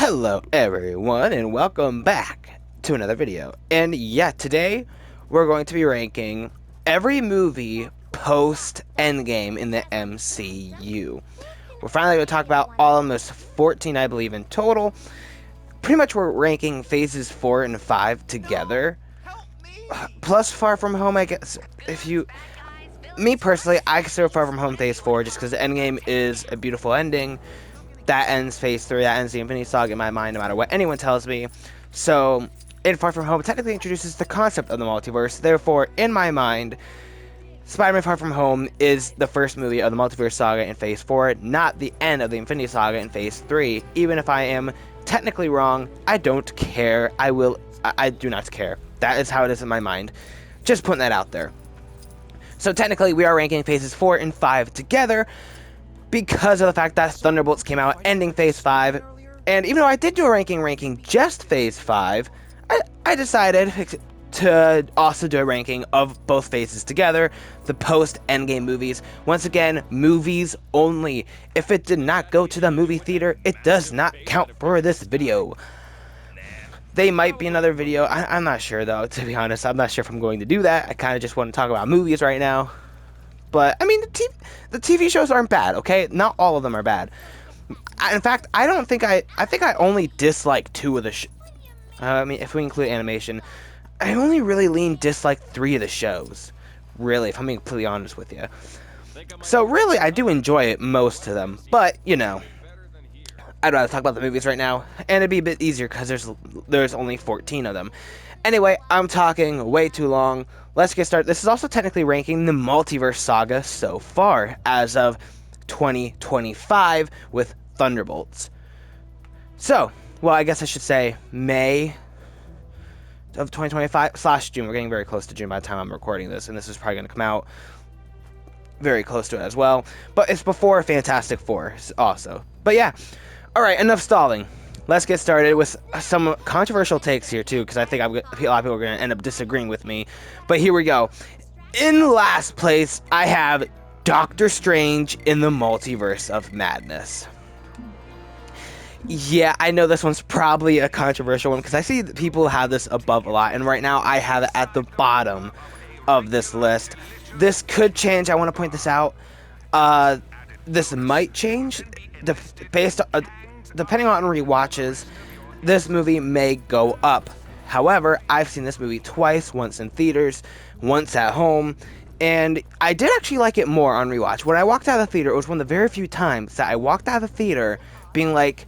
Hello everyone and welcome back to another video. And yeah, today we're going to be ranking every movie post Endgame in the MCU. We're finally going to talk about almost 14, I believe, in total. Pretty much we're ranking phases 4 and 5 together. Plus Far From Home, I guess. Me personally, I consider Far From Home phase 4 just because Endgame is a beautiful ending. That ends phase 3, that ends the Infinity Saga in my mind, no matter what anyone tells me. So, in Far From Home, it technically introduces the concept of the multiverse. Therefore, in my mind, Spider-Man Far From Home is the first movie of the Multiverse Saga in phase 4, not the end of the Infinity Saga in phase 3. Even if I am technically wrong, I don't care. I do not care. That is how it is in my mind. Just putting that out there. So technically, we are ranking phases 4 and 5 together, because of the fact that Thunderbolts came out ending phase 5, and even though I did do a ranking just phase 5, I decided to also do a ranking of both phases together, the post-Endgame movies. Once again, movies only. If it did not go to the movie theater, it does not count for this video. They might be another video, I'm not sure though, to be honest. I'm not sure if I'm going to do that. I kind of just want to talk about movies right now. But, I mean, the TV shows aren't bad, okay? Not all of them are bad. In fact, I think I only dislike 2 of the I mean, if we include animation, I only really dislike 3 of the shows. Really, if I'm being completely honest with you. So, really, I do enjoy most of them. But, you know, I'd rather talk about the movies right now. And it'd be a bit easier because there's only 14 of them. Anyway, I'm talking way too long. Let's get started. This is also technically ranking the Multiverse Saga so far, as of 2025 with Thunderbolts. So, well, I guess I should say May of 2025 / June. We're getting very close to June by the time I'm recording this, and this is probably going to come out very close to it as well. But it's before Fantastic Four also. But yeah, alright, enough stalling. Let's get started with some controversial takes here, too, because I think a lot of people are going to end up disagreeing with me. But here we go. In last place, I have Doctor Strange in the Multiverse of Madness. Yeah, I know this one's probably a controversial one, because I see that people have this above a lot, and right now I have it at the bottom of this list. This could change. I want to point this out. This might change based on... Depending on rewatches, this movie may go up. However, I've seen this movie twice, once in theaters, once at home, and I did actually like it more on rewatch. When I walked out of the theater, it was one of the very few times that I walked out of the theater being like,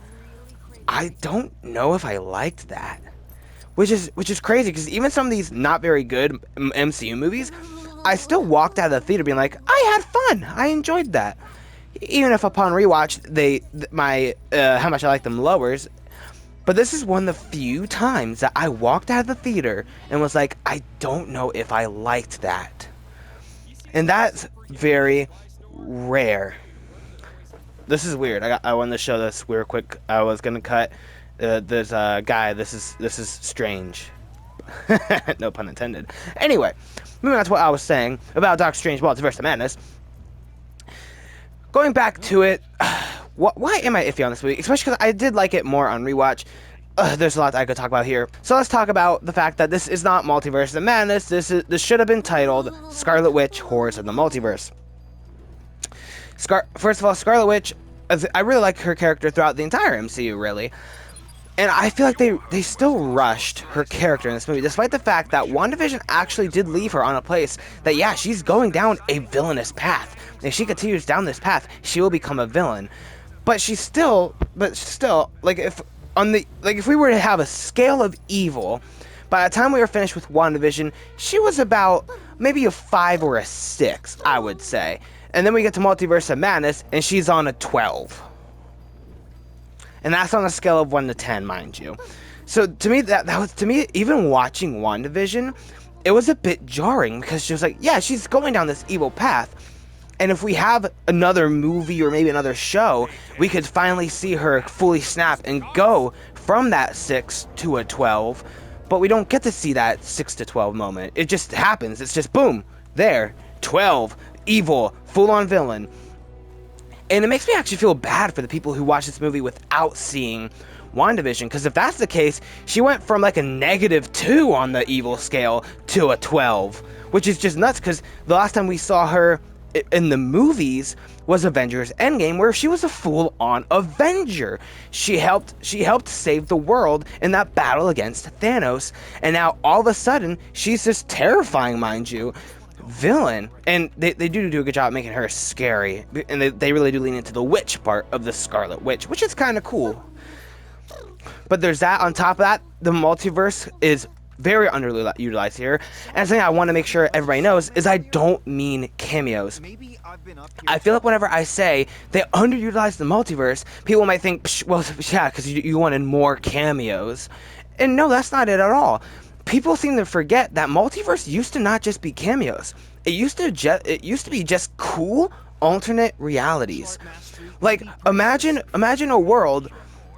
I don't know if I liked that. Which is crazy, because even some of these not very good MCU movies, I still walked out of the theater being like, I had fun, I enjoyed that. Even if upon rewatch, how much I like them lowers. But this is one of the few times that I walked out of the theater and was like, I don't know if I liked that. And that's very rare. This is weird. I wanted to show this real quick. I was gonna cut. There's a guy. This is strange. No pun intended. Anyway, moving on to what I was saying about Doctor Strange Multiverse of Madness. Going back to it, why am I iffy on this movie? Especially because I did like it more on rewatch. There's a lot that I could talk about here. So let's talk about the fact that this is not Multiverse of Madness. This should have been titled Scarlet Witch: Horrors of the Multiverse. First of all, Scarlet Witch, I really like her character throughout the entire MCU, really. And I feel like they still rushed her character in this movie, despite the fact that WandaVision actually did leave her on a place that, yeah, she's going down a villainous path. If she continues down this path, she will become a villain. But still, like if we were to have a scale of evil, by the time we were finished with WandaVision, she was about maybe a 5 or a 6, I would say. And then we get to Multiverse of Madness, and she's on a 12. And that's on a scale of 1 to 10, mind you. So to me, that was, to me, even watching WandaVision, it was a bit jarring, because she was like, yeah, she's going down this evil path. And if we have another movie or maybe another show, we could finally see her fully snap and go from that 6 to a 12. But we don't get to see that 6 to 12 moment. It just happens. It's just boom, there, 12, evil, full-on villain. And it makes me actually feel bad for the people who watch this movie without seeing WandaVision, because if that's the case, she went from like a -2 on the evil scale to a 12, which is just nuts, because the last time we saw her in the movies was Avengers Endgame, where she was a full-on Avenger. She helped save the world in that battle against Thanos, and now all of a sudden she's this terrifying, mind you, villain. And they do a good job making her scary, and they really do lean into the witch part of the Scarlet Witch, which is kind of cool. But there's that. On top of that, the multiverse is very underutilized here. And something I want to make sure everybody knows is I don't mean cameos. I feel like whenever I say they underutilize the multiverse, people might think, well, yeah, because you wanted more cameos. And no, that's not it at all. People seem to forget that multiverse used to not just be cameos. It used to be just cool alternate realities. Like, imagine a world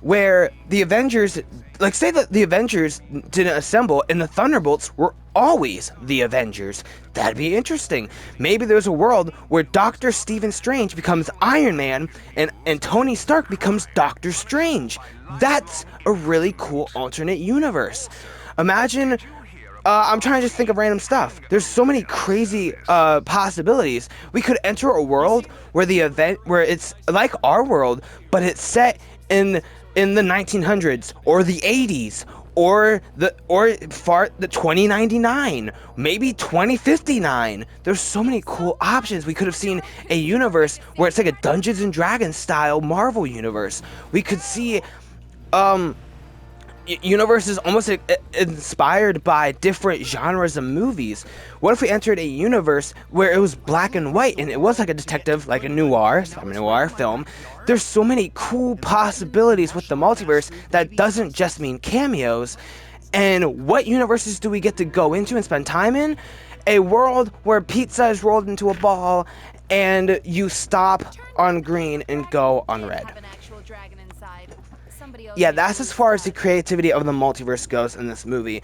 where the Avengers, like, say that the Avengers didn't assemble and the Thunderbolts were always the Avengers. That'd be interesting. Maybe there's a world where Dr. Stephen Strange becomes Iron Man and Tony Stark becomes Doctor Strange. That's a really cool alternate universe. Imagine, I'm trying to just think of random stuff. There's so many crazy possibilities. We could enter a world where where it's like our world, but it's set in the 1900s or the 80s or the 2099, maybe 2059. There's so many cool options. We could have seen a universe where it's like a Dungeons and Dragons style Marvel universe. We could see universes almost inspired by different genres of movies. What if we entered a universe where it was black and white and it was like a detective, like a noir film? There's so many cool possibilities with the multiverse that doesn't just mean cameos. And what universes do we get to go into and spend time in? A world where pizza is rolled into a ball and you stop on green and go on red. Yeah, that's as far as the creativity of the multiverse goes in this movie.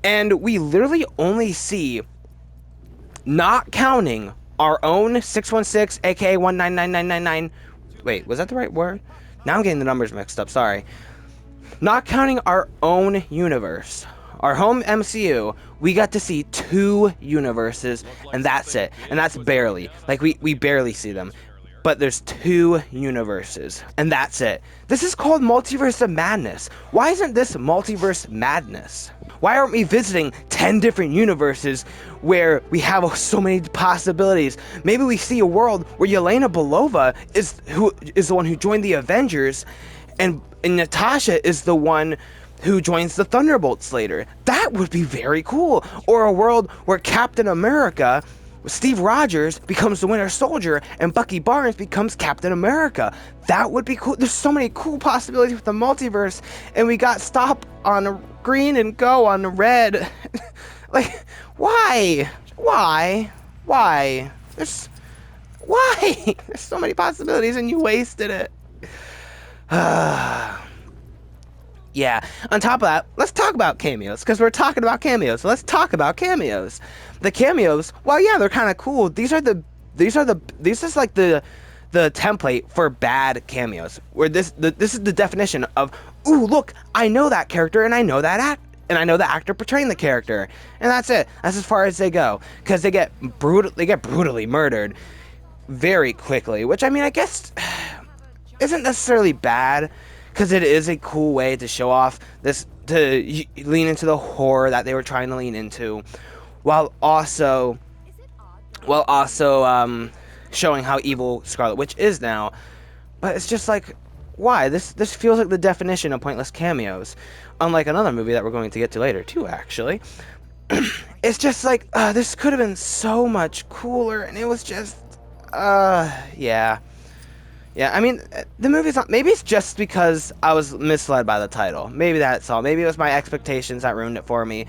And we literally only see, not counting our own 616, aka 199999. Wait, was that the right word? Now I'm getting the numbers mixed up, sorry. Not counting our own universe, our home MCU, we got to see 2 universes, and that's it. And that's barely. Like, we barely see them. But there's 2 universes, and that's it. This is called Multiverse of Madness. Why isn't this Multiverse Madness? Why aren't we visiting 10 different universes where we have so many possibilities? Maybe we see a world where Yelena Belova is the one who joined the Avengers, and Natasha is the one who joins the Thunderbolts later. That would be very cool. Or a world where Captain America, Steve Rogers, becomes the Winter Soldier and Bucky Barnes becomes Captain America. That would be cool. There's so many cool possibilities with the multiverse, and we got stop on green and go on red. Like, why? There's so many possibilities and you wasted it. Yeah, on top of that, let's talk about cameos, because we're talking about cameos, so let's talk about cameos. The cameos, well, yeah, they're kind of cool. This is like the template for bad cameos, where this is the definition of, ooh, look, I know that character, and I know that and I know the actor portraying the character, and that's it. That's as far as they go, because they get brutally murdered very quickly, which, I mean, I guess isn't necessarily bad, because it is a cool way to show off this, to lean into the horror that they were trying to lean into, while also showing how evil Scarlet Witch is now. But it's just like, why? This feels like the definition of pointless cameos, unlike another movie that we're going to get to later too, actually. It's just like, this could have been so much cooler, and it was just, yeah. Yeah, I mean, the movie's not, maybe it's just because I was misled by the title. Maybe that's all. Maybe it was my expectations that ruined it for me.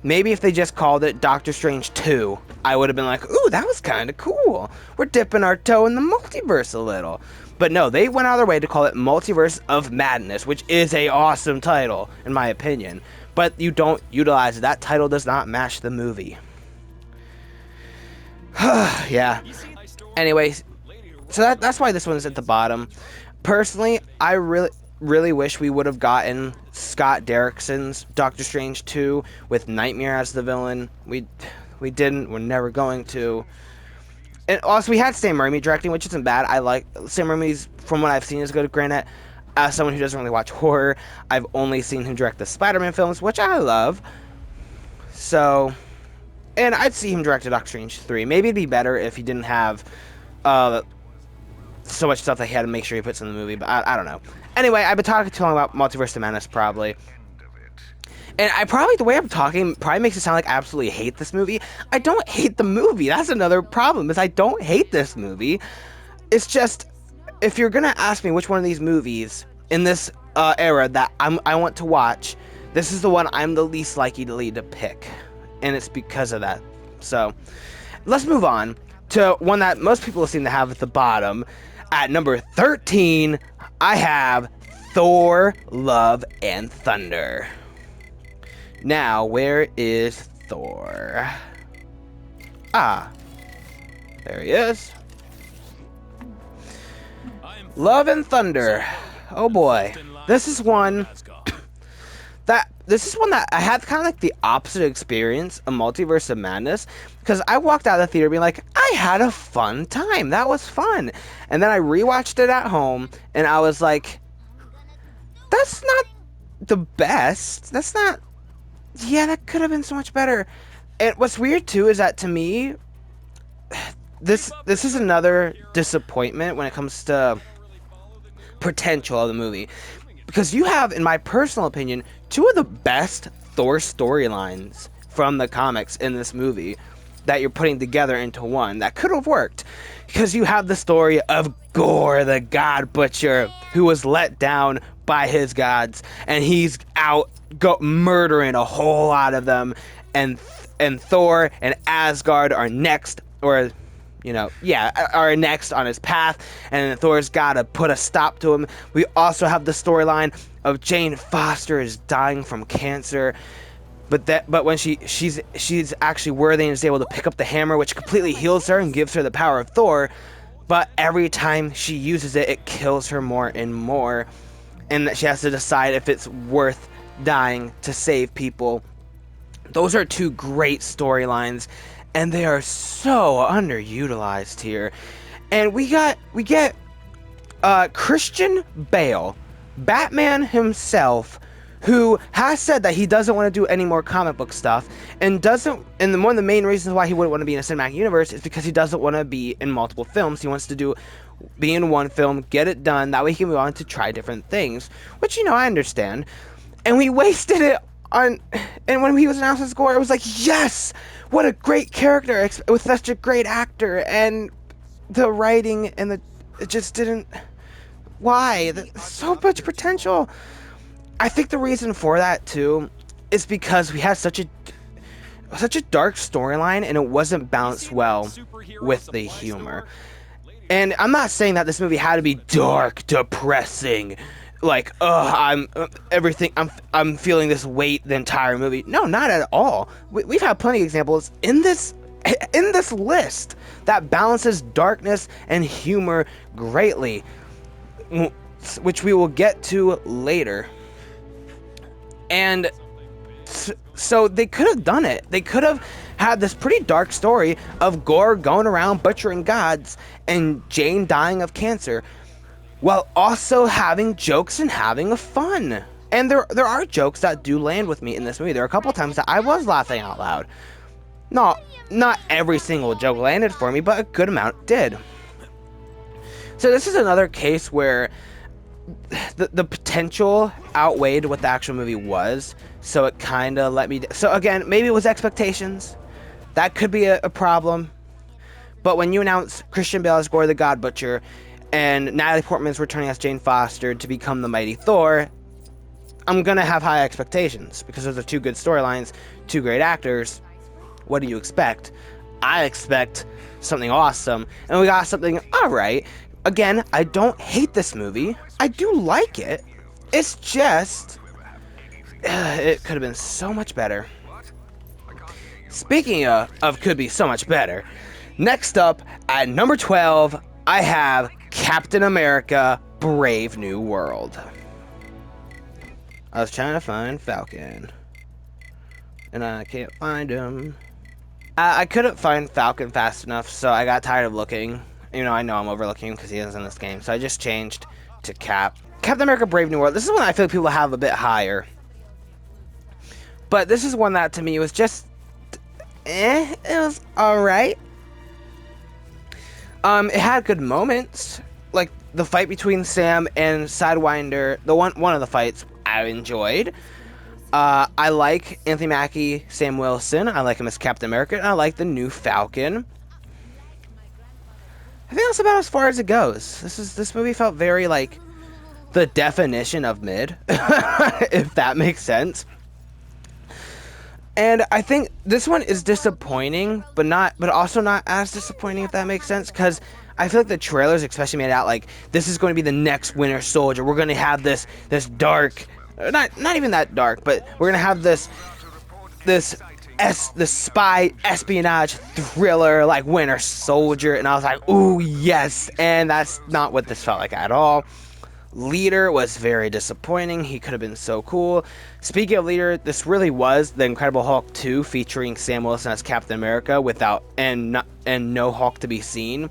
Maybe if they just called it Doctor Strange 2, I would have been like, ooh, that was kind of cool. We're dipping our toe in the multiverse a little. But no, they went out of their way to call it Multiverse of Madness, which is a awesome title, in my opinion. But you don't utilize it. That title does not match the movie. Yeah. Anyways, So that's why this one's at the bottom. Personally, I really wish we would have gotten Scott Derrickson's Doctor Strange 2 with Nightmare as the villain. We didn't. We're never going to. And also, we had Sam Raimi directing, which isn't bad. I like Sam Raimi's, from what I've seen, is good. Granted, as someone who doesn't really watch horror, I've only seen him direct the Spider-Man films, which I love. So, and I'd see him direct a Doctor Strange 3. Maybe it'd be better if he didn't have so much stuff that he had to make sure he puts in the movie, but I don't know. Anyway, I've been talking too long about Multiverse Madness, probably. And the way I'm talking probably makes it sound like I absolutely hate this movie. I don't hate the movie. That's another problem, is I don't hate this movie. It's just, if you're gonna ask me which one of these movies in this era that I want to watch, this is the one I'm the least likely to pick. And it's because of that. So, let's move on to one that most people seem to have at the bottom. At number 13, I have Thor, Love, and Thunder. Now, where is Thor? Ah, there he is. Love and Thunder. Oh boy, this is one that I had kind of like the opposite experience of Multiverse of Madness, because I walked out of the theater being like, I had a fun time. That was fun. And then I rewatched it at home, and I was like, that's not the best. That's not. Yeah, that could have been so much better. And what's weird too is that, to me, this is another disappointment when it comes to potential of the movie, because you have, in my personal opinion, two of the best Thor storylines from the comics in this movie that you're putting together into one that could have worked. Because you have the story of Gore, the God Butcher, who was let down by his gods, and he's out murdering a whole lot of them, and Thor and Asgard are next, or are next on his path, and Thor's gotta put a stop to him. We also have the storyline of Jane Foster is dying from cancer, but when she's actually worthy and is able to pick up the hammer, which completely heals her and gives her the power of Thor, but every time she uses it, it kills her more and more, and that she has to decide if it's worth dying to save people. Those are two great storylines, and they are so underutilized here. And we get Christian Bale, Batman himself, who has said that he doesn't want to do any more comic book stuff, and one of the main reasons why he wouldn't want to be in a cinematic universe is because he doesn't want to be in multiple films. He wants to be in one film, get it done, that way he can move on to try different things, which, I understand. And we wasted it on, and when he was announced as Gore, it was like, yes, what a great character with such a great actor, and the writing and it just didn't. Why? So much potential. I think the reason for that too is because we had such a dark storyline, and it wasn't balanced well with the humor. And I'm not saying that this movie had to be dark, depressing, like, I'm feeling this weight the entire movie. No, not at all. We've had plenty of examples in this list that balances darkness and humor greatly, which we will get to later. And so they could have done it. They could have had this pretty dark story of Gore going around butchering gods and Jane dying of cancer, while also having jokes and having a fun. And there are jokes that do land with me in this movie. There are a couple times that I was laughing out loud. Not every single joke landed for me, but a good amount did. So this is another case where the potential outweighed what the actual movie was, so it kind of let me. So again, maybe it was expectations. That could be a problem. But when you announce Christian Bale as Gore the God Butcher, and Natalie Portman's returning as Jane Foster to become the mighty Thor, I'm gonna have high expectations, because those are two good storylines, two great actors. What do you expect? I expect something awesome, and we got something alright. Again, I don't hate this movie. I do like it. It's just, it could have been so much better. Speaking of could be so much better, next up at number 12, I have Captain America Brave New World. I was trying to find Falcon, and I can't find him. I couldn't find Falcon fast enough, so I got tired of looking. You know, I know I'm overlooking because he is in this game, so I just changed to Cap. Captain America Brave New World. This is one I feel like people have a bit higher. But this is one that, to me, was just... it was alright. It had good moments. Like, the fight between Sam and Sidewinder, one of the fights, I enjoyed. I like Anthony Mackie, Sam Wilson. I like him as Captain America, and I like the new Falcon. I think that's about as far as it goes. This movie felt very like the definition of mid, if that makes sense. And I think this one is disappointing, but also not as disappointing, if that makes sense, because I feel like the trailers especially made it out like this is going to be the next Winter Soldier. We're going to have this dark, not even that dark, but we're going to have this spy espionage thriller like Winter Soldier, and I was like, ooh, yes. And that's not what this felt like at all. Leader was very disappointing. He could have been so cool. Speaking of Leader, this really was the Incredible Hulk 2 featuring Sam Wilson as Captain America and no Hulk to be seen,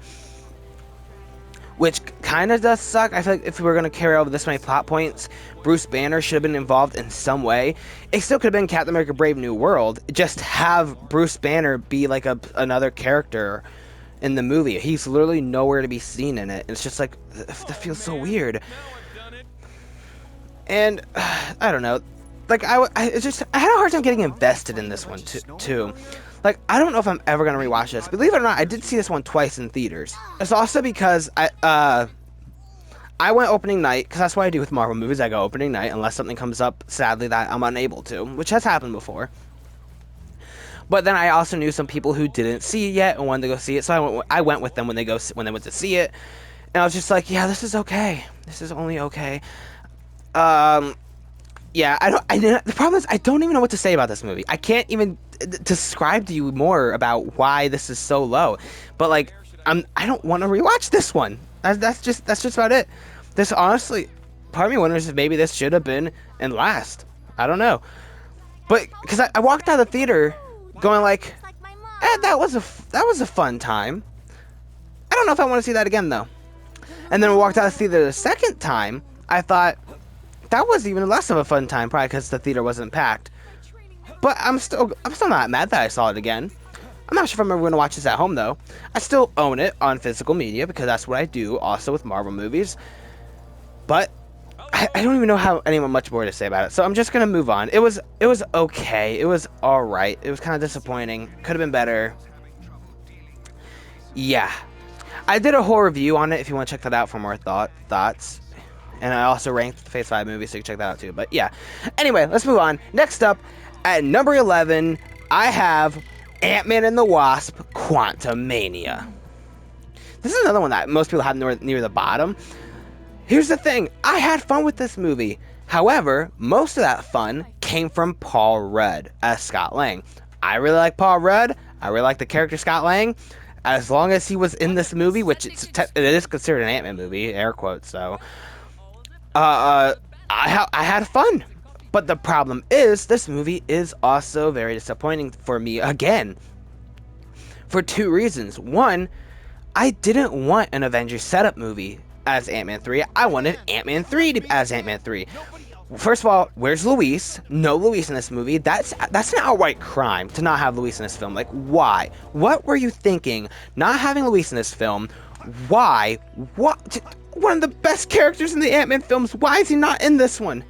which kind of does suck. I feel like if we were going to carry over this many plot points, Bruce Banner should have been involved in some way. It still could have been Captain America Brave New World. Just have Bruce Banner be like another character in the movie. He's literally nowhere to be seen in it. It's just like, that feels so weird. And I don't know. Like, I had a hard time getting invested in this one too. Like, I don't know if I'm ever gonna rewatch this. Believe it or not, I did see this one twice in theaters. It's also because I went opening night, because that's what I do with Marvel movies. I go opening night unless something comes up, sadly, that I'm unable to, which has happened before. But then I also knew some people who didn't see it yet and wanted to go see it, so I went with them when they went to see it, and I was just like, yeah, this is okay. This is only okay. Yeah, the problem is I don't even know what to say about this movie. I can't even describe to you more about why this is so low. But like, I don't want to rewatch this one. That's just about it. This, honestly, part of me wonders if maybe this should have been in last. I don't know. But because I walked out of the theater going like, that was a fun time. I don't know if I want to see that again though. And then we walked out of the theater the second time. I thought that was even less of a fun time, probably because the theater wasn't packed. But I'm still not mad that I saw it again. I'm not sure if I'm ever going to watch this at home though. I still own it on physical media because that's what I do also with Marvel movies. But I don't even know how anyone much more to say about it. So I'm just going to move on. It was okay. It was alright. It was kind of disappointing. Could have been better. Yeah. I did a whole review on it if you want to check that out for more thoughts. And I also ranked the Phase 5 movies, so you can check that out too. But yeah. Anyway, let's move on. Next up, at number 11, I have Ant-Man and the Wasp, Quantumania. This is another one that most people have near the bottom. Here's the thing. I had fun with this movie. However, most of that fun came from Paul Rudd as Scott Lang. I really like Paul Rudd. I really like the character Scott Lang. As long as he was in this movie, which it is considered an Ant-Man movie, air quotes, so... I had fun. But the problem is, this movie is also very disappointing for me again. For two reasons. One, I didn't want an Avengers setup movie as Ant-Man 3. I wanted Ant-Man 3 as Ant-Man 3. First of all, where's Luis? No Luis in this movie. That's an outright crime to not have Luis in this film. Like, why? What were you thinking? Not having Luis in this film. Why? What? One of the best characters in the Ant-Man films. Why is he not in this one?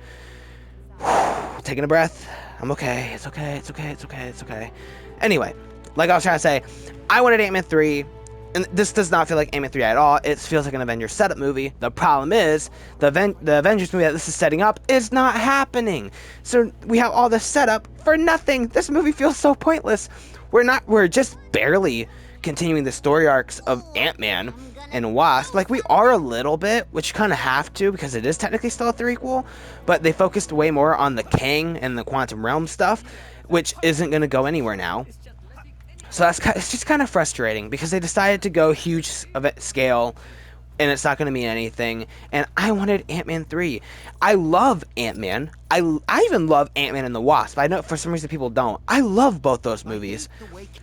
Taking a breath. I'm okay. It's okay. Anyway, like I was trying to say, I wanted Ant-Man 3. And this does not feel like Ant-Man 3 at all. It feels like an Avengers setup movie. The problem is, the Avengers movie that this is setting up is not happening. So we have all this setup for nothing. This movie feels so pointless. We're just barely continuing the story arcs of Ant-Man and Wasp. Like, we are a little bit, which you kind of have to, because it is technically still a threequel, but they focused way more on the Kang and the Quantum Realm stuff, which isn't going to go anywhere now. So it's just kind of frustrating because they decided to go huge of a scale, and it's not going to mean anything. And I wanted Ant-Man 3. I love Ant-Man. I even love Ant-Man and the Wasp. I know for some reason people don't. I love both those movies.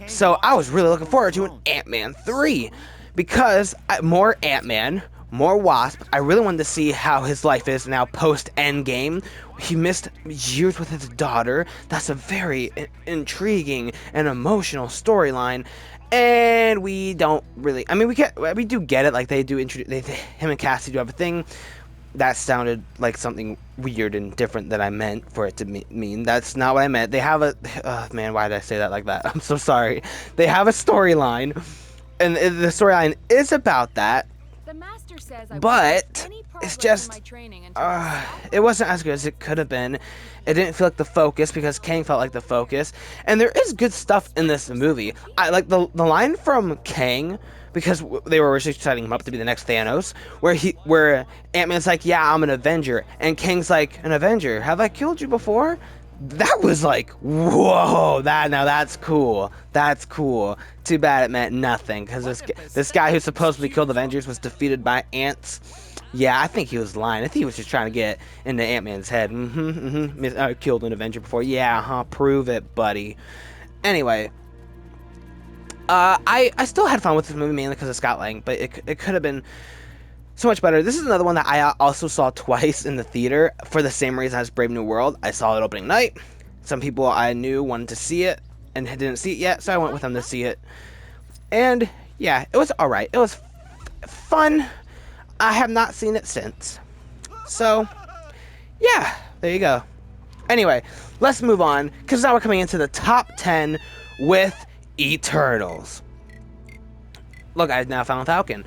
So I was really looking forward to an Ant-Man 3 because more Ant-Man, more Wasp. I really wanted to see how his life is now post-Endgame. He missed years with his daughter. That's a very intriguing and emotional storyline. And we don't really, I mean, we do get it, like they do introduce, him and Cassie do have a thing. That sounded like something weird and different than I meant for it to mean. That's not what I meant. They have a, man, why did I say that like that? I'm so sorry. They have a storyline, and the storyline is about that. But it's just, it wasn't as good as it could have been. It didn't feel like the focus because Kang felt like the focus. And there is good stuff in this movie. I like the line from Kang, because they were originally setting him up to be the next Thanos, where Ant-Man's like, yeah, I'm an Avenger. And Kang's like, an Avenger? Have I killed you before? That was like, whoa, now that's cool. That's cool. Too bad it meant nothing, because this guy who supposedly killed Avengers was defeated by ants. Yeah, I think he was lying. I think he was just trying to get into Ant-Man's head. I killed an Avenger before. Yeah, prove it, buddy. Anyway, I still had fun with this movie mainly because of Scott Lang, but it could have been so much better. This is another one that I also saw twice in the theater for the same reason as Brave New World. I saw it opening night. Some people I knew wanted to see it and didn't see it yet, so I went with them to see it. And yeah, it was alright. It was fun. I have not seen it since. So, yeah, there you go. Anyway, let's move on, because now we're coming into the top 10 with Eternals. Look, I've now found Falcon.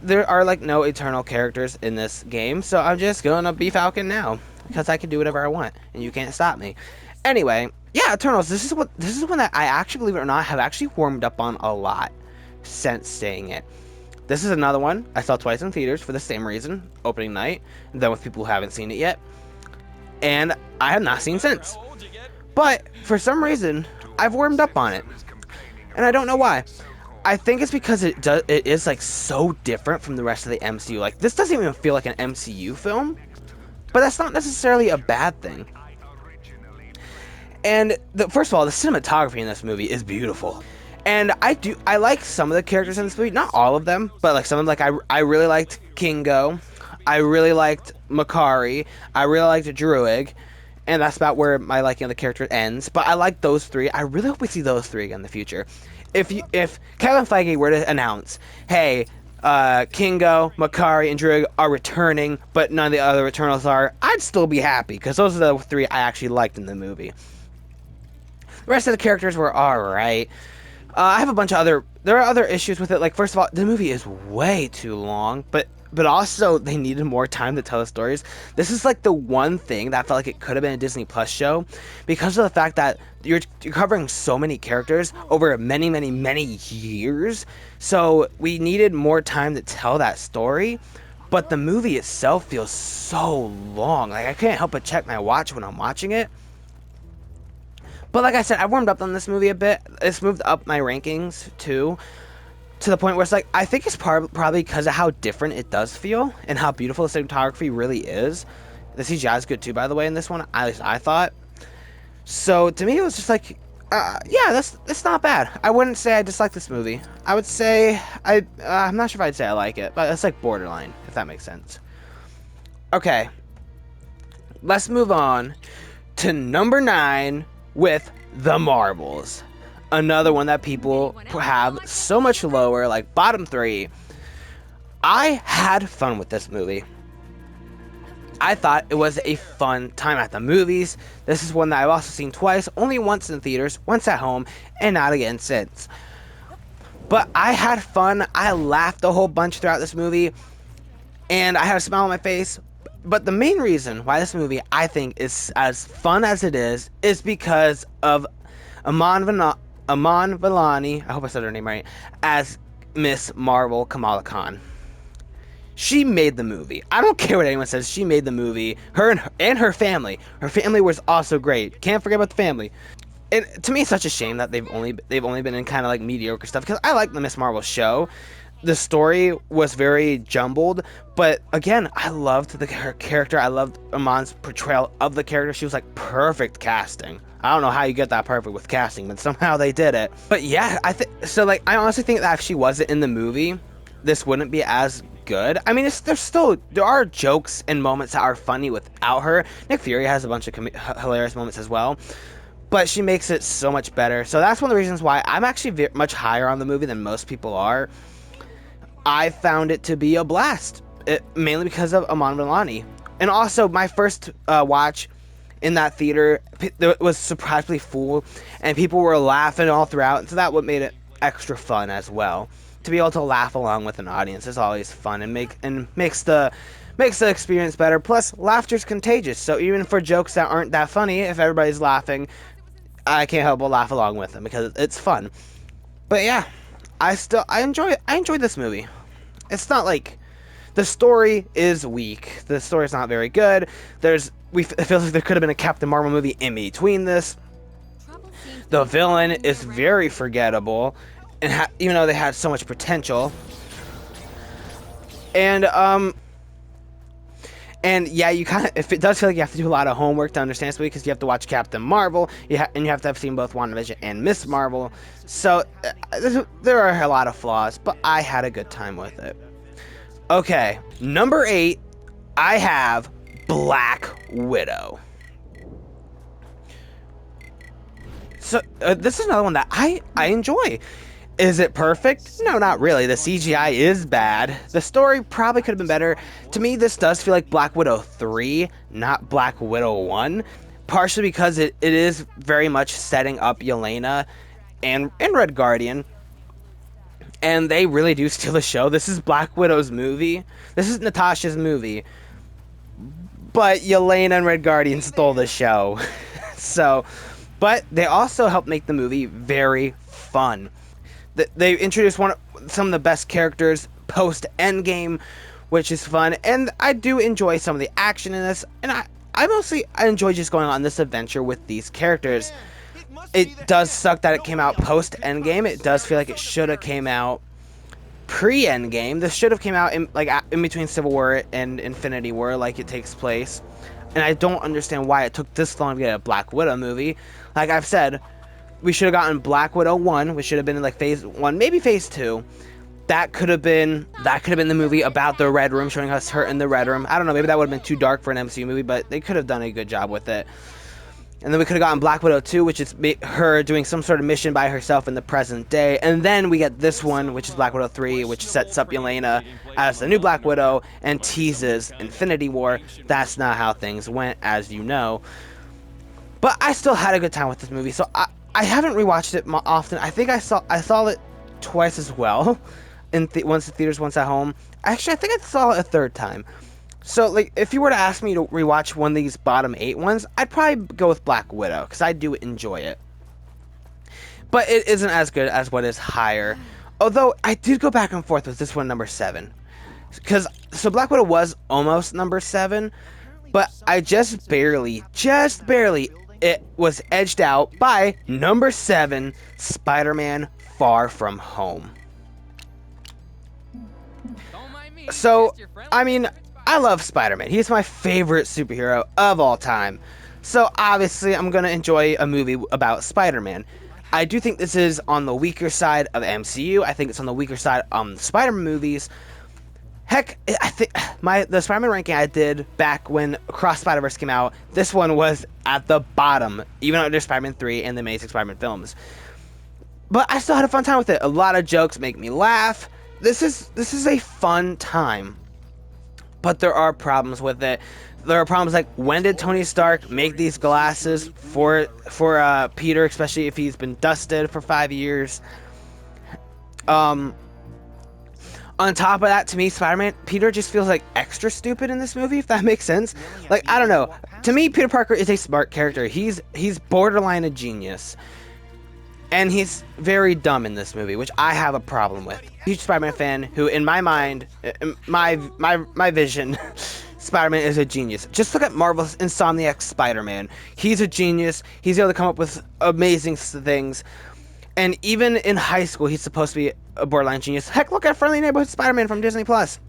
There are like no Eternal characters in this game, so I'm just gonna be Falcon now, because I can do whatever I want, and you can't stop me. Anyway, yeah, Eternals, this is one that I actually, believe it or not, have actually warmed up on a lot since seeing it. This is another one I saw twice in theaters for the same reason, opening night, and then with people who haven't seen it yet, and I have not seen since. But for some reason, I've warmed up on it, and I don't know why. I think it's because it is like so different from the rest of the MCU. Like, this doesn't even feel like an MCU film, but that's not necessarily a bad thing. And first of all, the cinematography in this movie is beautiful. And I like some of the characters in this movie, not all of them, but like some of them. Like I really liked Kingo, I really liked Makari, I really liked Druig, and that's about where my liking of the character ends. But I like those three. I really hope we see those three again in the future. If Kevin Feige were to announce, hey, Kingo, Makari, and Druig are returning, but none of the other Eternals are, I'd still be happy, because those are the three I actually liked in the movie. The rest of the characters were alright. I have a bunch of there are other issues with it. Like, first of all, the movie is way too long, but also they needed more time to tell the stories. This is like the one thing that I felt like it could have been a Disney Plus show, because of the fact that you're covering so many characters over many years. So we needed more time to tell that story, but the movie itself feels so long. Like, I can't help but check my watch when I'm watching it. But like I said, I warmed up on this movie a bit. It's moved up my rankings too, to the point where it's like, I think it's probably because of how different it does feel and how beautiful the cinematography really is. The CGI is good too, by the way, in this one, at least I thought. So to me, it was just like, yeah, that's not bad. I wouldn't say I dislike this movie. I would say I'm not sure if I'd say I like it, but it's like borderline, if that makes sense. Okay, let's move on to number 9 with The Marvels. Another one that people have so much lower, like bottom 3. I had fun with this movie. I thought it was a fun time at the movies. This is one that I've also seen twice, only once in theaters, once at home, and not again since. But I had fun. I laughed a whole bunch throughout this movie, and I had a smile on my face. But the main reason why this movie, I think, is as fun as it is because of Iman Vellani, I hope I said her name right, as Miss Marvel Kamala Khan. She made the movie. I don't care what anyone says. She made the movie. Her and her family. Her family was also great. Can't forget about the family. And to me, it's such a shame that they've only been in kind of like mediocre stuff, because I like the Miss Marvel show. The story was very jumbled, but again, I loved her character. I loved Amon's portrayal of the character. She was like perfect casting. I don't know how you get that perfect with casting, but somehow they did it. But yeah, I think so. Like, I honestly think that if she wasn't in the movie, this wouldn't be as good. I mean, there are jokes and moments that are funny without her. Nick Fury has a bunch of hilarious moments as well, but she makes it so much better. So that's one of the reasons why I'm actually much higher on the movie than most people are. I found it to be a blast, mainly because of Aman Vellani. And also, my first watch in that theater was surprisingly full, and people were laughing all throughout, so that what made it extra fun as well. To be able to laugh along with an audience is always fun, and makes the experience better. Plus, laughter's contagious, so even for jokes that aren't that funny, if everybody's laughing, I can't help but laugh along with them because it's fun. But yeah, I enjoy this movie. It's not like the story is weak. The story's not very good. It feels like there could have been a Captain Marvel movie in between this. The villain is very forgettable, and even though they had so much potential. And yeah, if it does feel like you have to do a lot of homework to understand this movie, because you have to watch Captain Marvel, and you have to have seen both WandaVision and Miss Marvel. So there are a lot of flaws, but I had a good time with it. Okay, number 8, I have Black Widow. So this is another one that I enjoy. Is it perfect? No, not really. The CGI is bad. The story probably could have been better. To me, this does feel like Black Widow 3, not Black Widow 1. Partially because it is very much setting up Yelena and Red Guardian. And they really do steal the show. This is Black Widow's movie. This is Natasha's movie. But Yelena and Red Guardian stole the show. But they also helped make the movie very fun. They introduced some of the best characters post Endgame, which is fun, and I do enjoy some of the action in this, and I enjoy just going on this adventure with these characters. It does suck that it came out post Endgame. It does feel like it should have came out pre Endgame. This should have came out in between Civil War and Infinity War, like it takes place, and I don't understand why it took this long to get a Black Widow movie. Like I've said, we should have gotten Black Widow 1, which should have been in like phase 1, maybe phase 2. That could have been the movie about the Red Room, showing us her in the Red Room. I don't know, maybe that would have been too dark for an MCU movie, but they could have done a good job with it. And then we could have gotten Black Widow 2, which is her doing some sort of mission by herself in the present day. And then we get this one, which is Black Widow 3, which sets up Yelena as the new Black Widow and teases Infinity War. That's not how things went, as you know. But I still had a good time with this movie, so I haven't rewatched it often. I think I saw it twice as well, once in theaters, once at home. Actually, I think I saw it a third time. So, like, if you were to ask me to rewatch one of these bottom 8 ones, I'd probably go with Black Widow, because I do enjoy it. But it isn't as good as what is higher. Although, I did go back and forth with this one, number 7. So Black Widow was almost number 7, but I just barely, it was edged out by number 7, Spider-Man Far From Home. So, I mean, I love Spider-Man. He's my favorite superhero of all time. So, obviously, I'm going to enjoy a movie about Spider-Man. I do think this is on the weaker side of MCU. I think it's on the weaker side of Spider-Man movies. Heck, I think the Spider-Man ranking I did back when Across Spider-Verse came out, this one was at the bottom, even under Spider-Man 3 and the Amazing Spider-Man films. But I still had a fun time with it. A lot of jokes make me laugh. This is a fun time. But there are problems with it. There are problems like, when did Tony Stark make these glasses for Peter, especially if he's been dusted for 5 years? On top of that, to me, Spider-Man, Peter just feels like extra stupid in this movie, if that makes sense. Like, I don't know. To me, Peter Parker is a smart character. He's borderline a genius. And he's very dumb in this movie, which I have a problem with. Huge Spider-Man fan who, in my mind, my vision, Spider-Man is a genius. Just look at Marvel's Insomniac Spider-Man. He's a genius. He's able to come up with amazing things. And even in high school, he's supposed to be a borderline genius. Heck, look at Friendly Neighborhood Spider-Man from Disney Plus.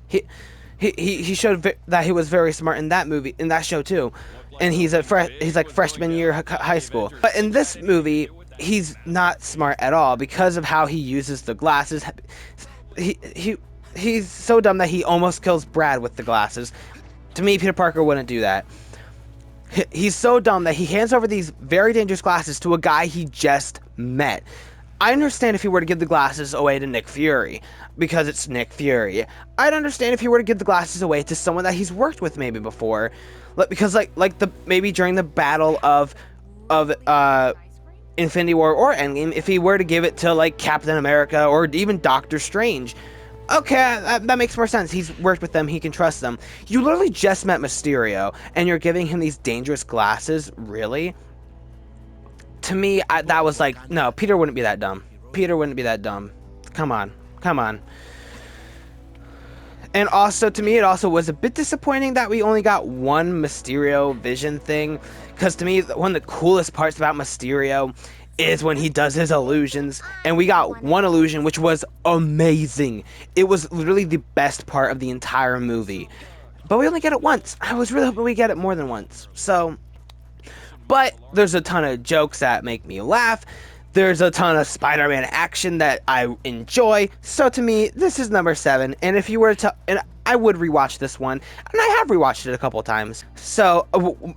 He showed that he was very smart in that movie, in that show too. And he's like freshman year high school. But in this movie, he's not smart at all because of how he uses the glasses. He's so dumb that he almost kills Brad with the glasses. To me, Peter Parker wouldn't do that. He's so dumb that he hands over these very dangerous glasses to a guy he just met. I understand if he were to give the glasses away to Nick Fury, because it's Nick Fury. I'd understand if he were to give the glasses away to someone that he's worked with maybe before, because maybe during the battle of Infinity War or Endgame, if he were to give it to like Captain America or even Doctor Strange. Okay, that makes more sense. He's worked with them. He can trust them. You literally just met Mysterio, and you're giving him these dangerous glasses? Really? To me, that was like, no, Peter wouldn't be that dumb. Peter wouldn't be that dumb. Come on. Come on. And also, to me, it also was a bit disappointing that we only got one Mysterio Vision thing. Because to me, one of the coolest parts about Mysterio is when he does his illusions, and we got one illusion which was amazing. It was literally the best part of the entire movie, but we only get it once. I was really hoping we get it more than once. So, but there's a ton of jokes that make me laugh. There's a ton of Spider-Man action that I enjoy. So to me, this is number 7. And if you were to, and I would rewatch this one, and I have rewatched it a couple times. So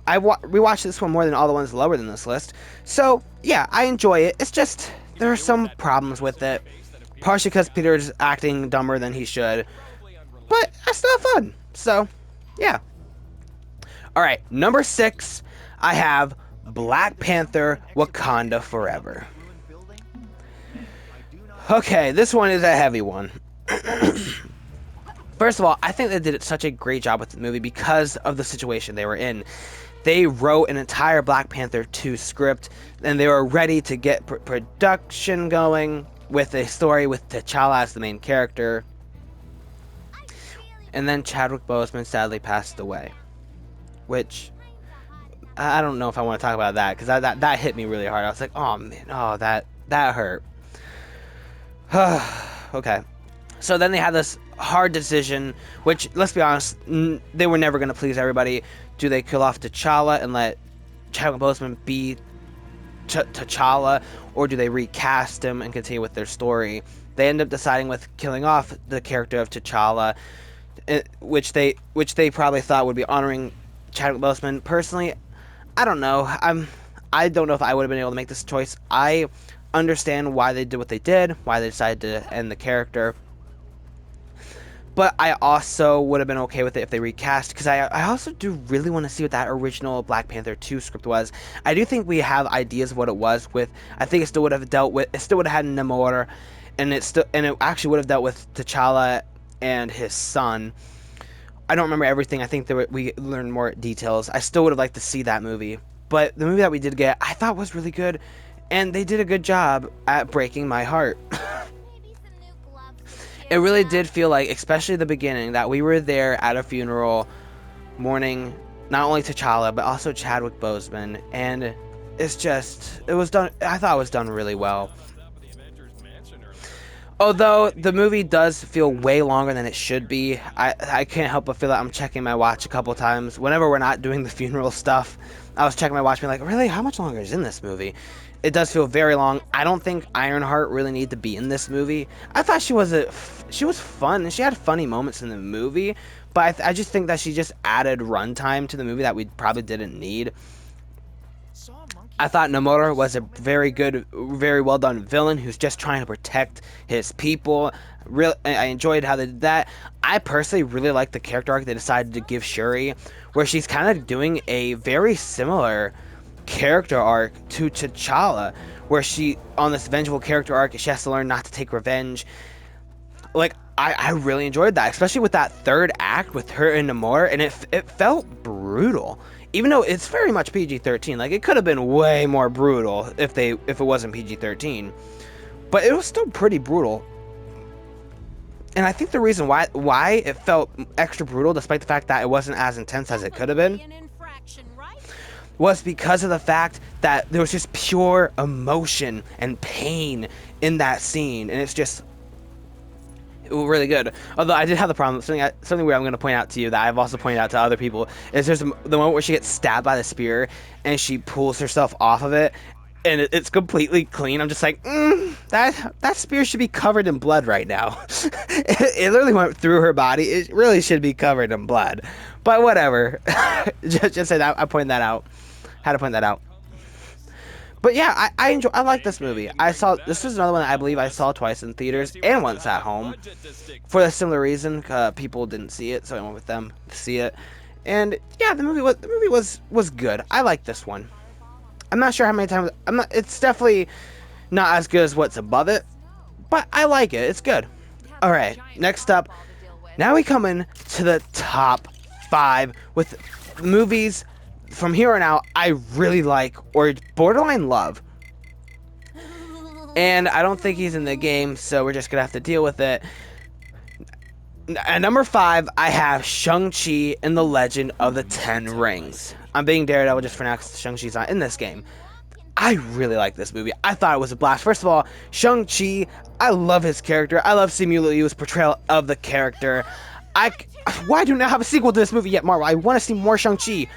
I rewatched this one more than all the ones lower than this list. So yeah, I enjoy it. It's just there are some problems with it, partially because Peter's acting dumber than he should, but I still have fun. So yeah. All right, number 6, I have Black Panther: Wakanda Forever. Okay, this one is a heavy one. First of all, I think they did such a great job with the movie because of the situation they were in. They wrote an entire Black Panther 2 script, and they were ready to get production going with a story with T'Challa as the main character. And then Chadwick Boseman sadly passed away, which I don't know if I want to talk about that, because that hit me really hard. I was like, oh man, oh that hurt. Okay, so then they had this hard decision, which, let's be honest, they were never going to please everybody. Do they kill off T'Challa and let Chadwick Boseman be T'Challa, or do they recast him and continue with their story? They end up deciding with killing off the character of T'Challa, which they probably thought would be honoring Chadwick Boseman. Personally, I don't know. I don't know if I would have been able to make this choice. I understand why they did what they did, why they decided to end the character, but I also would have been okay with it if they recast, because I also do really want to see what that original Black Panther 2 script was. I do think we have ideas of what it was with. I think it still would have had Namor, and it actually would have dealt with T'Challa and his son. I don't remember everything. I think we learned more details. I still would have liked to see that movie, but the movie that we did get, I thought was really good. And they did a good job at breaking my heart. It really did feel like, especially the beginning, that we were there at a funeral mourning not only T'Challa, but also Chadwick Boseman. And it was done, I thought it was done really well. Although the movie does feel way longer than it should be, I can't help but feel that I'm checking my watch a couple times. Whenever we're not doing the funeral stuff, I was checking my watch being like, really, how much longer is in this movie? It does feel very long. I don't think Ironheart really needed to be in this movie. I thought she was fun, and she had funny moments in the movie, but I just think that she just added runtime to the movie that we probably didn't need. I thought Namor was a very good, very well done villain who's just trying to protect his people. I enjoyed how they did that. I personally really like the character arc they decided to give Shuri, where she's kind of doing a very similar character arc to T'Challa, where she, on this vengeful character arc, she has to learn not to take revenge. Like, I really enjoyed that, especially with that third act with her and Namor, and it felt brutal. Even though it's very much PG-13, like, it could have been way more brutal if it wasn't PG-13, but it was still pretty brutal. and I think the reason why it felt extra brutal, despite the fact that it wasn't as intense as it could have been, was because of the fact that there was just pure emotion and pain in that scene, and it's just really good. Although I did have the problem, something where I'm going to point out to you that I've also pointed out to other people, is there's the moment where she gets stabbed by the spear and she pulls herself off of it, and it's completely clean. I'm just like, that spear should be covered in blood right now. It literally went through her body. It really should be covered in blood. But whatever. just say that. I pointed that out. Had to point that out. But yeah, I like this movie. This is another one that I believe I saw twice in theaters and once at home for a similar reason. People didn't see it, so I went with them to see it. And yeah, the movie was good. I like this one. I'm not sure how many times. It's definitely not as good as what's above it, but I like it. It's good. All right, next up. Now we come in to the top 5 with movies from here on out I really like or borderline love. And I don't think he's in the game, so we're just gonna have to deal with it. At number 5, I have Shang-Chi and the Legend of the Ten Rings. I'm being Daredevil just for now because Shang-Chi's not in this game. I really like this movie. I thought it was a blast. First of all, Shang-Chi, I love his character. I love Simu Liu's portrayal of the character. Why do we not have a sequel to this movie yet, Marvel? I want to see more Shang-Chi.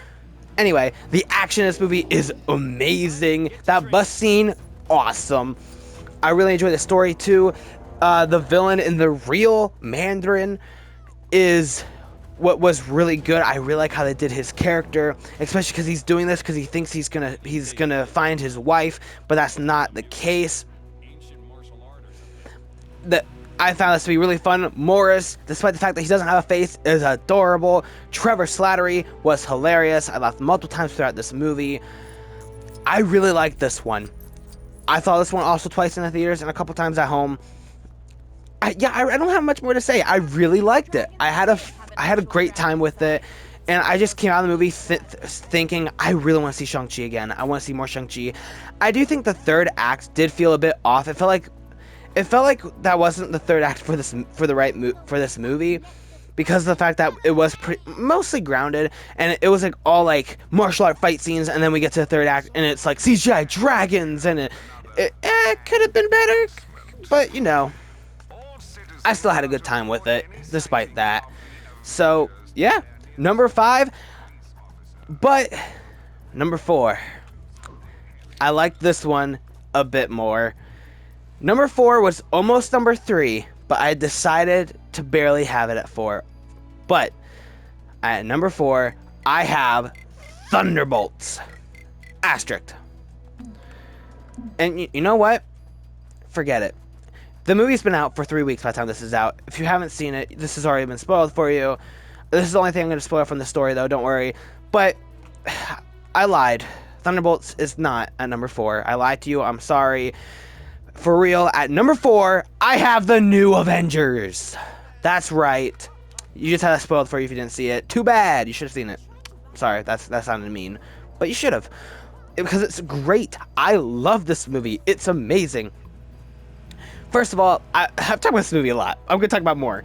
Anyway, the action in this movie is amazing. That bus scene, awesome. I really enjoy the story too. The villain in the real Mandarin is what was really good. I really like how they did his character, especially because he's doing this because he thinks he's gonna find his wife, but that's not the case. I found this to be really fun. Morris, despite the fact that he doesn't have a face, is adorable. Trevor Slattery was hilarious. I laughed multiple times throughout this movie. I really liked this one. I saw this one also twice in the theaters and a couple times at home. I don't have much more to say. I really liked it. I had a great time with it, and I just came out of the movie thinking I really want to see Shang-Chi again. I want to see more Shang-Chi. I do think the third act did feel a bit off. It felt like that wasn't the third act for this movie, because of the fact that it was mostly grounded, and it was like all like martial art fight scenes, and then we get to the third act and it's like CGI dragons, and it could have been better, but you know, I still had a good time with it despite that. So yeah, number 5. But number 4, I like this one a bit more. Number 4 was almost number 3, but I decided to barely have it at 4. But at number 4, I have Thunderbolts. Asterisk. And you know what? Forget it. The movie's been out for 3 weeks by the time this is out. If you haven't seen it, this has already been spoiled for you. This is the only thing I'm going to spoil from the story, though, don't worry. But I lied. Thunderbolts is not at number 4. I lied to you. I'm sorry. For real, at number 4, I have the new Avengers. That's right. You just had it spoiled for you if you didn't see it. Too bad. You should have seen it. Sorry, that sounded mean. But you should have. Because it's great. I love this movie. It's amazing. First of all, I've talked about this movie a lot. I'm going to talk about more.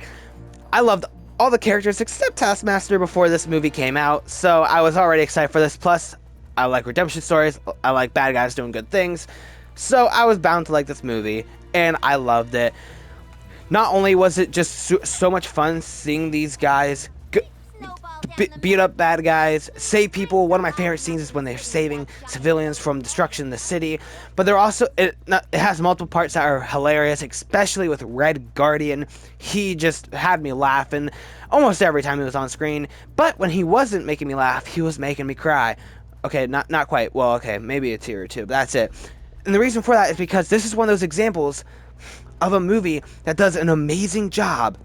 I loved all the characters except Taskmaster before this movie came out, so I was already excited for this. Plus, I like redemption stories. I like bad guys doing good things. So I was bound to like this movie, and I loved it. Not only was it just so much fun seeing these guys beat up bad guys, save people. One of my favorite scenes is when they're saving civilians from destruction in the city. But they're also it has multiple parts that are hilarious, especially with Red Guardian. He just had me laughing almost every time he was on screen. But when he wasn't making me laugh, he was making me cry. Okay, not quite. Well, okay, maybe a tear or two, but that's it. And the reason for that is because this is one of those examples of a movie that does an amazing job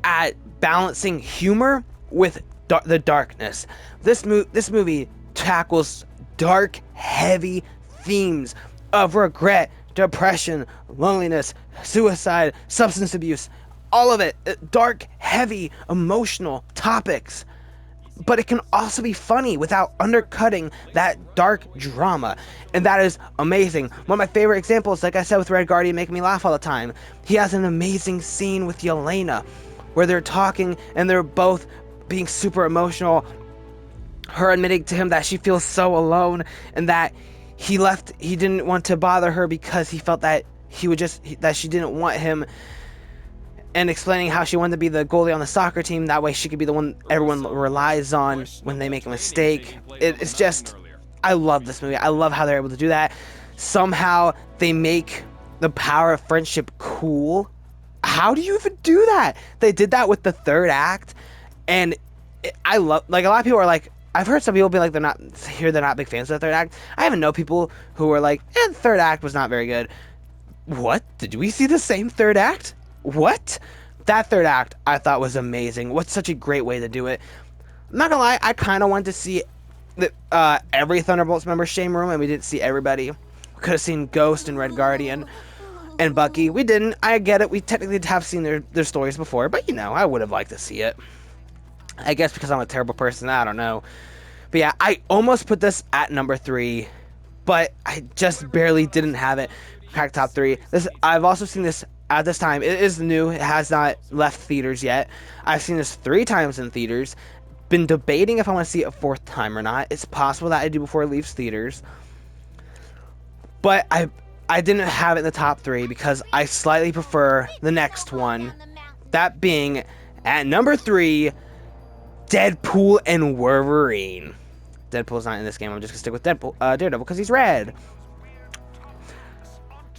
at balancing humor with the darkness. This movie tackles dark, heavy themes of regret, depression, loneliness, suicide, substance abuse, all of it. Dark, heavy, emotional topics. but it can also be funny without undercutting that dark drama, and that is amazing. One of my favorite examples, like I said with Red Guardian, making me laugh all the time, he has an amazing scene with Yelena where they're talking and they're both being super emotional, her admitting to him that she feels so alone and that he didn't want to bother her because he felt that that she didn't want him, and explaining how she wanted to be the goalie on the soccer team, that way she could be the one everyone relies on when they make a mistake. It's just, I love this movie. I love how they're able to do that. Somehow they make the power of friendship cool. How do you even do that? They did that with the third act, and I love, like, a lot of people are like, I've heard some people be like, they're not big fans of the third act. I even know people who are like, the third act was not very good. What? Did we see the same third act? What? That third act I thought was amazing. What's such a great way to do it. I'm not gonna lie, I kind of wanted to see every Thunderbolts member shame room, and we didn't see everybody. We could have seen Ghost and Red Guardian and Bucky. We didn't. I get it. We technically have seen their stories before, but you know, I would have liked to see it. I guess because I'm a terrible person, I don't know. But yeah, I almost put this at number 3, but I just barely didn't have it crack top 3. I've also seen this at this time. It is new. It has not left theaters yet. I've seen this 3 times in theaters. Been debating if I want to see it a 4th time or not. It's possible that I do before it leaves theaters. But I didn't have it in the top 3 because I slightly prefer the next one. That being at number 3, Deadpool and Wolverine. Deadpool's not in this game. I'm just gonna stick with Daredevil because he's red.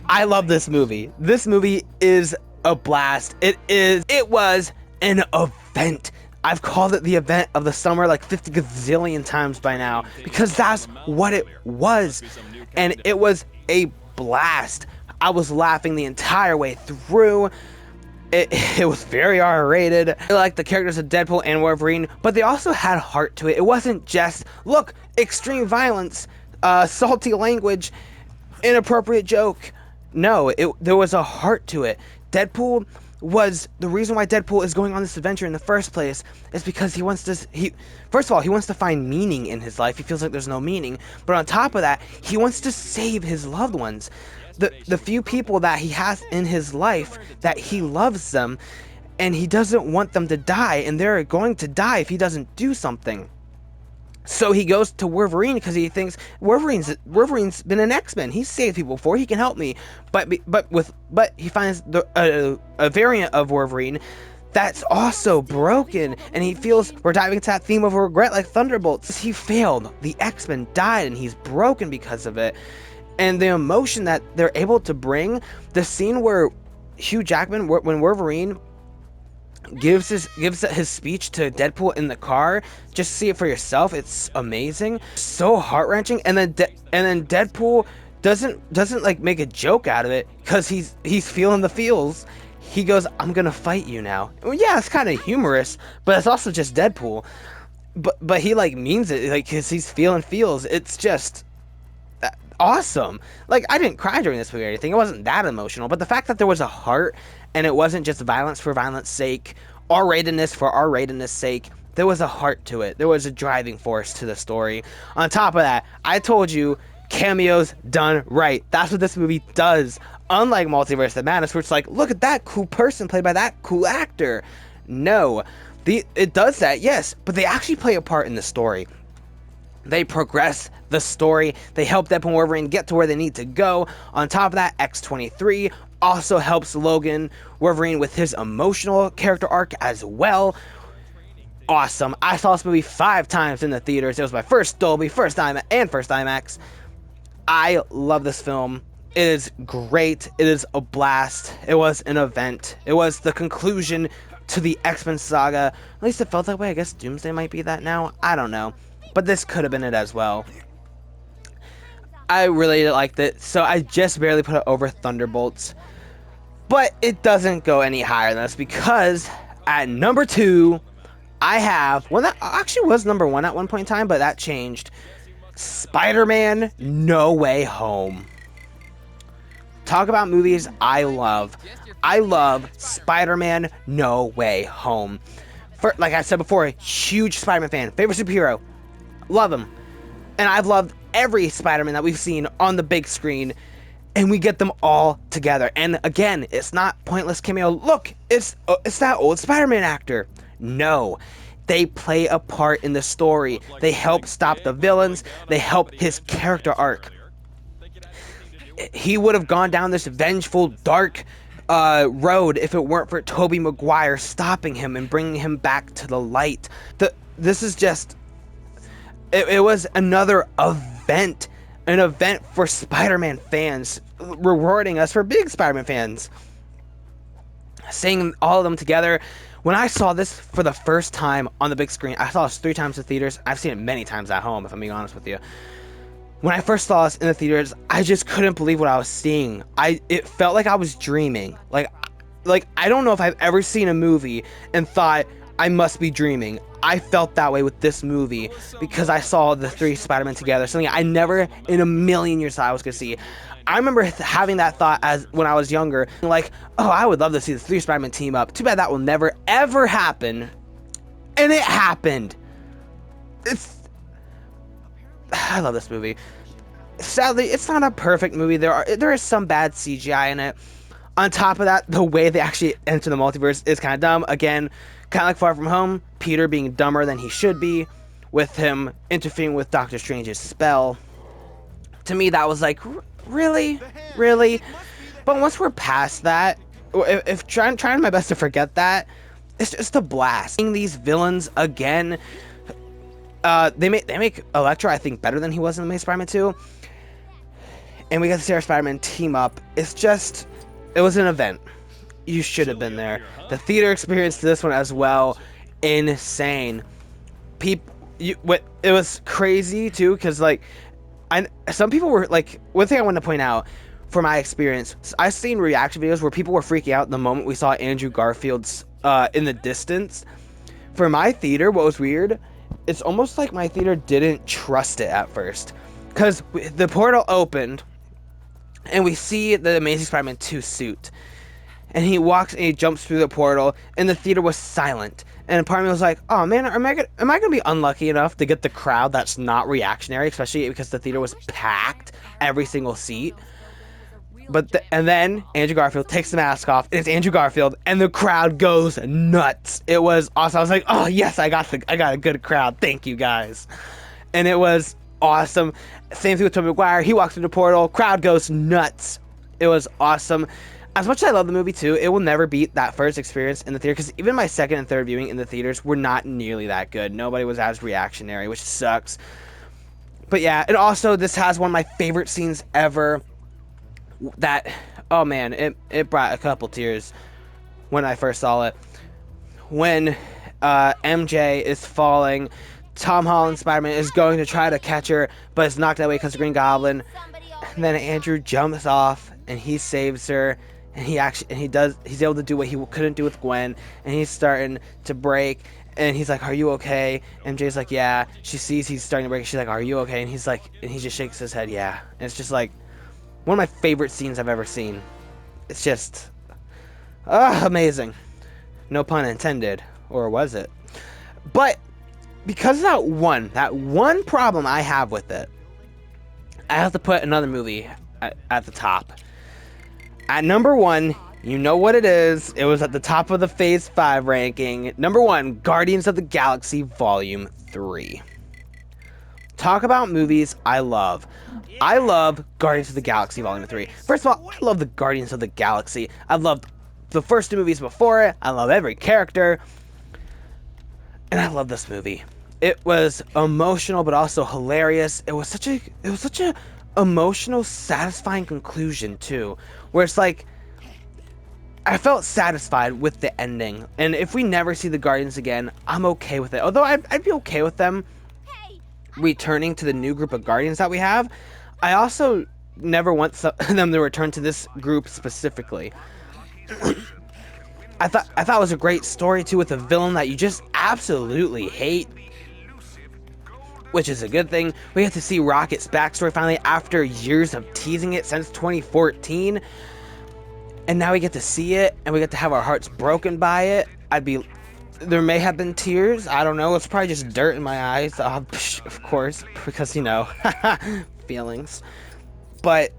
I love this movie. This movie is a blast. It was an event. I've called it the event of the summer like 50 gazillion times by now because that's what it was. And it was a blast. I was laughing the entire way through. It was very R-rated. I like the characters of Deadpool and Wolverine, but they also had heart to it. It wasn't just, look, extreme violence, salty language, inappropriate joke. No, there was a heart to it. Deadpool was the reason why Deadpool is going on this adventure in the first place is because he wants first of all, he wants to find meaning in his life. He feels like there's no meaning, but on top of that, he wants to save his loved ones. The few people that he has in his life, that he loves them, and he doesn't want them to die, and they're going to die if he doesn't do something. So he goes to Wolverine because he thinks Wolverine's been an X-Men. He's saved people before. He can help me. But he finds a variant of Wolverine that's also broken, and he feels, we're diving into that theme of regret like Thunderbolts. He failed. The X-Men died, and he's broken because of it. And the emotion that they're able to bring, the scene where Hugh Jackman, when Wolverine gives his speech to Deadpool in the car, just see it for yourself. It's amazing, so heart-wrenching. And then Deadpool doesn't like make a joke out of it because he's feeling the feels. He goes, "I'm gonna fight you now." Well, yeah, it's kind of humorous, but it's also just Deadpool. But he like means it, like, because he's feeling feels. It's just awesome. Like, I didn't cry during this movie or anything. It wasn't that emotional, but the fact that there was a heart and it wasn't just violence for violence sake, R-ratedness for R-ratedness sake, there was a heart to it. There was a driving force to the story. On top of that, I told you, cameos done right. That's what this movie does. Unlike Multiverse of Madness, where it's like, look at that cool person played by that cool actor. No, it does that, yes, but they actually play a part in the story. They progress the story. They help Deadpool and Wolverine get to where they need to go. On top of that, X-23 also helps Logan Wolverine with his emotional character arc as well. Awesome. I saw this movie 5 times in the theaters. It was my first Dolby, first IMAX. I love this film. It is great. It is a blast. It was an event. It was the conclusion to the X-Men saga. At least it felt that way. I guess Doomsday might be that now. I don't know. But this could have been it as well. I really liked it, so I just barely put it over Thunderbolts. But it doesn't go any higher than this because at number 2, I have one that actually was number 1 at one point in time, but that changed. Spider-Man No Way Home. Talk about movies I love. I love Spider-Man No Way Home. like I said before, huge Spider-Man fan. Favorite superhero. Love him. And I've loved every Spider-Man that we've seen on the big screen. And we get them all together. And again, it's not pointless cameo. Look, it's that old Spider-Man actor. No. They play a part in the story. They help stop the villains. They help his character arc. He would have gone down this vengeful, dark road if it weren't for Tobey Maguire stopping him and bringing him back to the light. This is just... It was another event. An event for Spider-Man fans. Rewarding us for big Spider-Man fans. Seeing all of them together. When I saw this for the first time on the big screen, I saw this 3 times in theaters. I've seen it many times at home, if I'm being honest with you. When I first saw this in the theaters, I just couldn't believe what I was seeing. It felt like I was dreaming. Like I don't know if I've ever seen a movie and thought, I must be dreaming. I felt that way with this movie because I saw the 3 Spider-Men together. Something I never in a million years thought I was going to see. I remember having that thought as when I was younger. Like, oh, I would love to see the 3 Spider-Men team up. Too bad that will never, ever happen. And it happened. I love this movie. Sadly, it's not a perfect movie. There is some bad CGI in it. On top of that, the way they actually enter the multiverse is kind of dumb. Again, kind of like Far From Home, Peter being dumber than he should be, with him interfering with Doctor Strange's spell. To me, that was like, really? But once we're past that, if trying my best to forget that, it's just a blast. Seeing these villains again, they make Electro, I think, better than he was in the Amazing Spider-Man 2. And we got to see our Spider-Man team up. It was an event. You should have been there. The theater experience to this one as well, insane. It was crazy too, because like, some people were like, one thing I want to point out from my experience, I've seen reaction videos where people were freaking out the moment we saw Andrew Garfield's in the distance. For my theater, what was weird, it's almost like my theater didn't trust it at first, because the portal opened and we see the Amazing Spider-Man 2 suit, and he walks and he jumps through the portal, and the theater was silent. And part of me was like, oh man, am I gonna be unlucky enough to get the crowd that's not reactionary, especially because the theater was packed, every single seat. And then Andrew Garfield takes the mask off, and it's Andrew Garfield, and the crowd goes nuts. It was awesome. I was like, oh yes, I got a good crowd. Thank you guys. And it was awesome. Same thing with Tobey Maguire. He walks through the portal, crowd goes nuts. It was awesome. As much as I love the movie too, it will never beat that first experience in the theater, because even my second and third viewing in the theaters were not nearly that good. Nobody was as reactionary, which sucks. But yeah, and also this has one of my favorite scenes ever. That, oh man, it brought a couple tears when I first saw it. When MJ is falling, Tom Holland Spider-Man is going to try to catch her, but is knocked away because of Green Goblin. And then Andrew jumps off and he saves her. And he's able to do what he couldn't do with Gwen, and he's starting to break, and he's like, are you okay? MJ's like, yeah. She sees he's starting to break, she's like, are you okay? And he's like, and he just shakes his head, yeah. And it's just like one of my favorite scenes I've ever seen. It's just amazing. No pun intended, or was it? But because of that one problem I have with it, I have to put another movie at the top. At number 1, you know what it is. It was at the top of the Phase 5 ranking. Number 1, Guardians of the Galaxy Volume 3. Talk about movies I love. I love Guardians of the Galaxy Volume 3. First of all, I love the Guardians of the Galaxy. I loved the first 2 movies before it. I love every character. And I love this movie. It was emotional, but also hilarious. It was such a emotional, satisfying conclusion too, where it's like I felt satisfied with the ending. And if we never see the Guardians again, I'm okay with it. Although I'd be okay with them returning to the new group of Guardians that we have, I also never want them to return to this group specifically. I thought it was a great story too, with a villain that you just absolutely hate, which is a good thing. We get to see Rocket's backstory finally after years of teasing it since 2014. And now we get to see it, and we get to have our hearts broken by it. There may have been tears. I don't know. It's probably just dirt in my eyes, of course, because, you know, feelings. But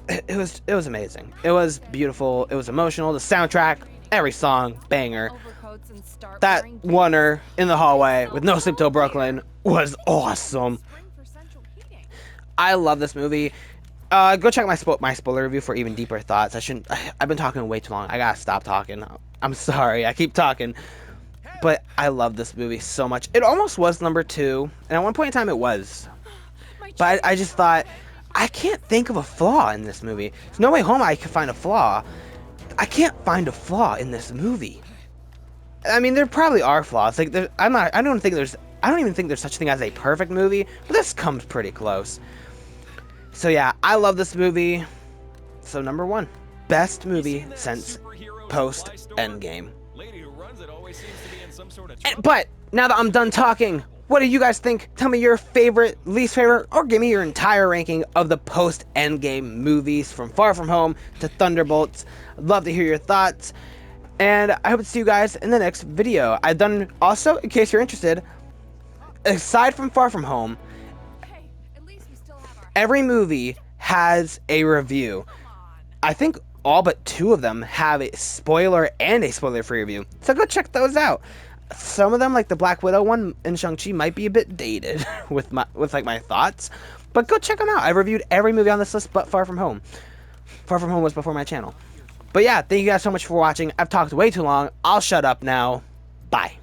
it was amazing. It was beautiful. It was emotional. The soundtrack, every song, banger. That oneer in the hallway with No Sleep Till Brooklyn was awesome. I love this movie. Go check my spoiler review for even deeper thoughts. I've been talking way too long. I gotta stop talking. I'm sorry. I keep talking. But I love this movie so much. It almost was number 2. And at one point in time it was. But I just thought, I can't think of a flaw in this movie. There's no way home I could find a flaw. I can't find a flaw in this movie. I mean, there probably are flaws. Like, I don't even think there's such a thing as a perfect movie. But this comes pretty close. So yeah, I love this movie. So number 1, best movie since post Endgame. But now that I'm done talking, what do you guys think? Tell me your favorite, least favorite, or give me your entire ranking of the post Endgame movies from Far From Home to Thunderbolts. I'd love to hear your thoughts. And I hope to see you guys in the next video. I've done, also, in case you're interested, aside from Far From Home, every movie has a review. I think all but 2 of them have a spoiler and a spoiler-free review. So go check those out. Some of them, like the Black Widow one and Shang-Chi, might be a bit dated with my thoughts. But go check them out. I've reviewed every movie on this list but Far From Home. Far From Home was before my channel. But yeah, thank you guys so much for watching. I've talked way too long. I'll shut up now. Bye.